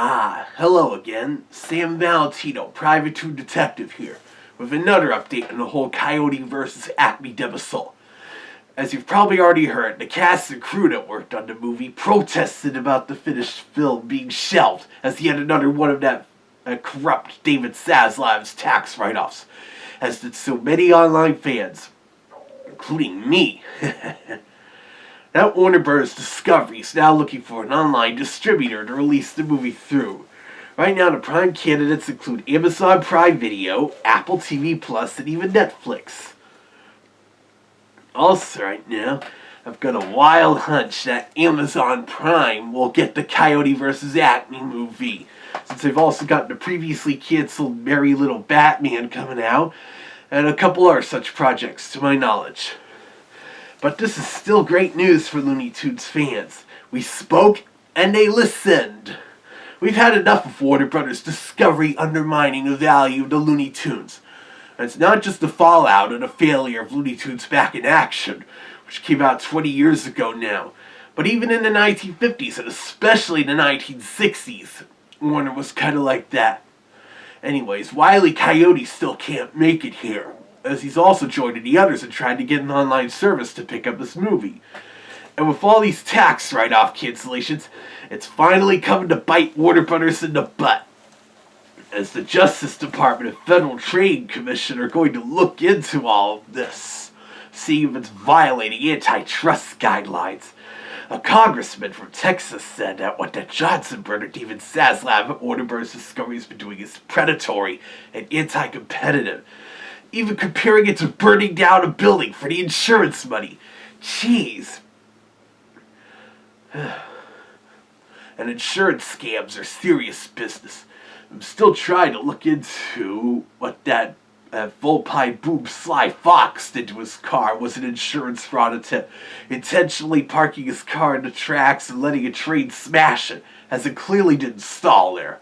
Hello again. Sam Valentino, private toon detective here, with another update on the whole Coyote versus ACME debacle. As you've probably already heard, the cast and crew that worked on the movie protested about the finished film being shelved as yet another one of that corrupt David Zaslav's tax write-offs, as did so many online fans, including me. Now Warner Bros. Discovery is now looking for an online distributor to release the movie through. Right now the prime candidates include Amazon Prime Video, Apple TV Plus, and even Netflix. Also right now, I've got a wild hunch that Amazon Prime will get the Coyote vs. ACME movie, since they've also got the previously cancelled Merry Little Batman coming out, and a couple other such projects to my knowledge. But this is still great news for Looney Tunes fans. We spoke, and they listened. We've had enough of Warner Bros. Discovery undermining the value of the Looney Tunes. And it's not just the fallout and the failure of Looney Tunes Back in Action, which came out 20 years ago now, but even in the 1950s, and especially the 1960s, Warner was kind of like that. Anyways, Wile E. Coyote still can't make it here, as he's also joining the others and trying to get an online service to pick up this movie. And with all these tax write-off cancellations, it's finally coming to bite Warner Brothers in the butt, as the Justice Department and Federal Trade Commission are going to look into all of this, seeing if it's violating antitrust guidelines. A congressman from Texas said that what the Johnson brother David Zaslav at Warner Bros. Discovery has been doing is predatory and anti-competitive, even comparing it to burning down a building for the insurance money. Jeez. And insurance scams are serious business. I'm still trying to look into what that Volpine Boom Sly Fox did to his car was an insurance fraud attempt, intentionally parking his car in the tracks and letting a train smash it, as it clearly didn't stall there.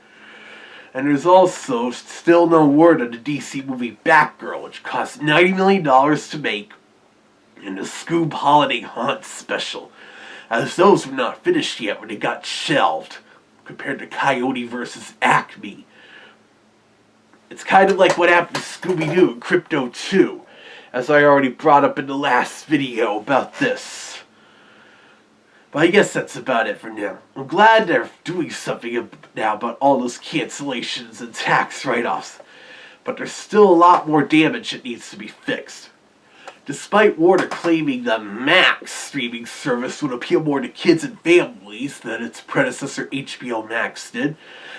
And there's also still no word on the DC movie Batgirl, which cost $90 million to make, and the Scoob Holiday Haunt special, as those were not finished yet when they got shelved, compared to Coyote vs. ACME. It's kind of like what happened to Scooby-Doo and Crypto 2, as I already brought up in the last video about this. But I guess that's about it for now. I'm glad they're doing something now about all those cancellations and tax write-offs, but there's still a lot more damage that needs to be fixed. Despite Warner claiming the Max streaming service would appeal more to kids and families than its predecessor HBO Max did,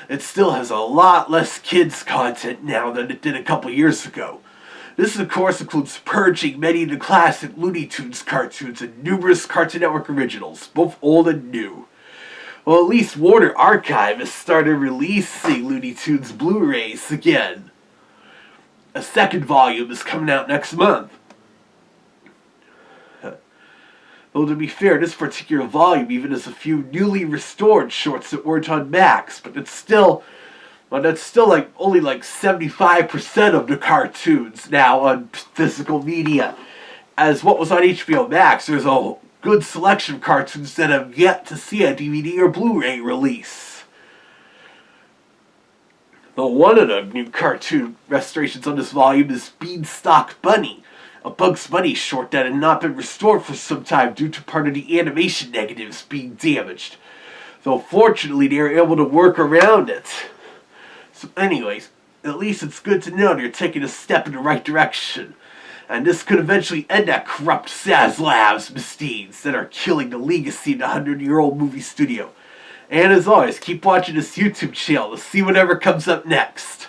it still has a lot less kids content now than it did a couple years ago. This of course includes purging many of the classic Looney Tunes cartoons and numerous Cartoon Network originals, both old and new. Well, at least Warner Archive has started releasing Looney Tunes Blu-rays again. A second volume is coming out next month. Though to be fair, this particular volume even has a few newly restored shorts that weren't on Max, but that's still like only like 75% of the cartoons now on physical media. As what was on HBO Max, there's a good selection of cartoons that have yet to see a DVD or Blu-ray release. Though one of the new cartoon restorations on this volume is Beanstalk Bunny, a Bugs Bunny short that had not been restored for some time due to part of the animation negatives being damaged. Though fortunately they were able to work around it. So anyways, at least it's good to know they're taking a step in the right direction. And this could eventually end that corrupt Zaslav's misdeeds that are killing the legacy of the 100-year-old movie studio. And as always, keep watching this YouTube channel to see whatever comes up next.